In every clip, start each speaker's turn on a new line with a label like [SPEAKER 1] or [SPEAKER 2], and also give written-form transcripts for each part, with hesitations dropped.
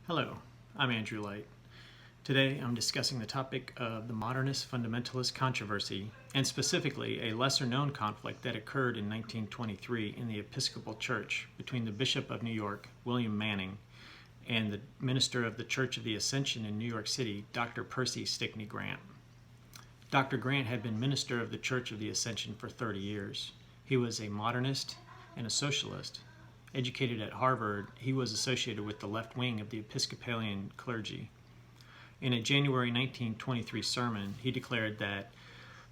[SPEAKER 1] Hello, I'm Andrew Light. Today I'm discussing the topic of the Modernist-Fundamentalist Controversy, and specifically a lesser-known conflict that occurred in 1923 in the Episcopal Church between the Bishop of New York, William Manning, and the minister of the Church of the Ascension in New York City, Dr. Percy Stickney Grant. Dr. Grant had been minister of the Church of the Ascension for 30 years. He was a modernist and a socialist. Educated at Harvard, he was associated with the left wing of the Episcopalian clergy. In a January 1923 sermon, he declared that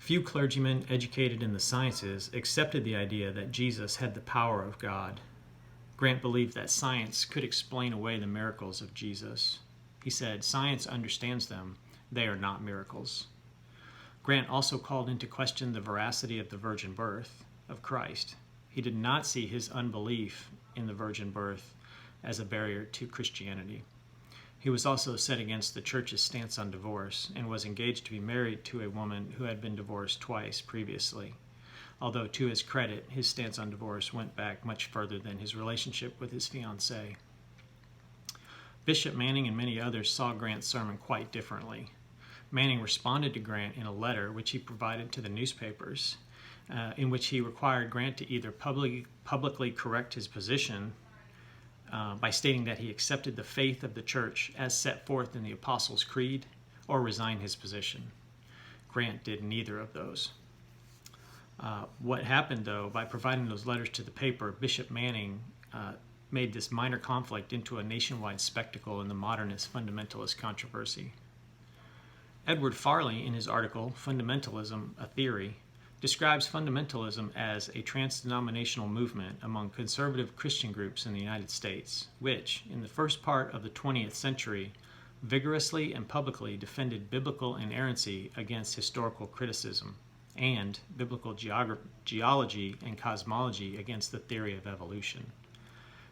[SPEAKER 1] few clergymen educated in the sciences accepted the idea that Jesus had the power of God. Grant believed that science could explain away the miracles of Jesus. He said, "Science understands them. They are not miracles." Grant also called into question the veracity of the virgin birth of Christ. He did not see his unbelief in the virgin birth as a barrier to Christianity. He was also set against the church's stance on divorce and was engaged to be married to a woman who had been divorced twice previously. Although to his credit, his stance on divorce went back much further than his relationship with his fiancée. Bishop Manning and many others saw Grant's sermon quite differently. Manning responded to Grant in a letter which he provided to the newspapers, in which he required Grant to either publicly correct his position by stating that he accepted the faith of the church as set forth in the Apostles' Creed, or resign his position. Grant did neither of those. What happened, though, by providing those letters to the paper, Bishop Manning made this minor conflict into a nationwide spectacle in the Modernist-Fundamentalist Controversy. Edward Farley, in his article, Fundamentalism, a Theory, describes fundamentalism as a trans-denominational movement among conservative Christian groups in the United States, which, in the first part of the 20th century, vigorously and publicly defended biblical inerrancy against historical criticism, and biblical geology and cosmology against the theory of evolution.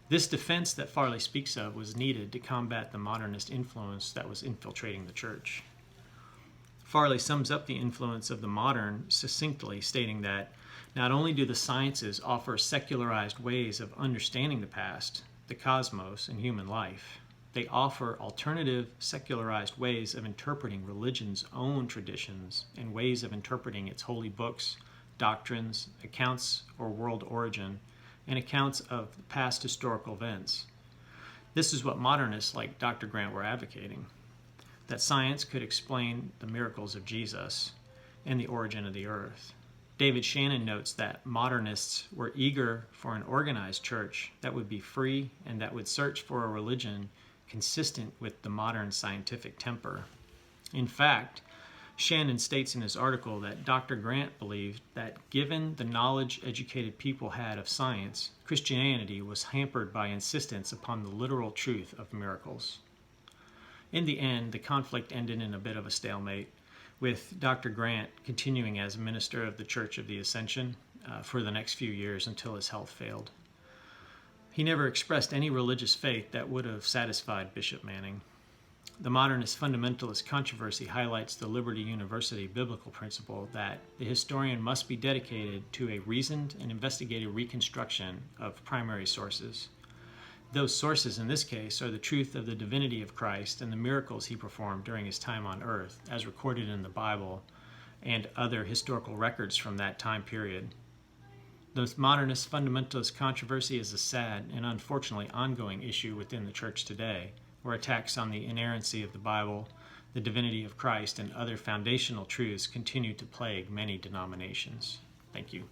[SPEAKER 1] This defense that Farley speaks of was needed to combat the modernist influence that was infiltrating the church. Farley sums up the influence of the modern succinctly, stating that not only do the sciences offer secularized ways of understanding the past, the cosmos, and human life, they offer alternative secularized ways of interpreting religion's own traditions and ways of interpreting its holy books, doctrines, accounts or world origin, and accounts of past historical events. This is what modernists like Dr. Grant were advocating, that science could explain the miracles of Jesus and the origin of the earth. David Shannon notes that modernists were eager for an organized church that would be free and that would search for a religion consistent with the modern scientific temper. In fact, Shannon states in his article that Dr. Grant believed that given the knowledge educated people had of science, Christianity was hampered by insistence upon the literal truth of miracles. In the end, the conflict ended in a bit of a stalemate, with Dr. Grant continuing as minister of the Church of the Ascension for the next few years until his health failed. He never expressed any religious faith that would have satisfied Bishop Manning. The Modernist-Fundamentalist Controversy highlights the Liberty University biblical principle that the historian must be dedicated to a reasoned and investigative reconstruction of primary sources. Those sources in this case are the truth of the divinity of Christ and the miracles he performed during his time on earth, as recorded in the Bible and other historical records from that time period. The modernist fundamentalist controversy is a sad and unfortunately ongoing issue within the church today, where attacks on the inerrancy of the Bible, the divinity of Christ, and other foundational truths continue to plague many denominations. Thank you.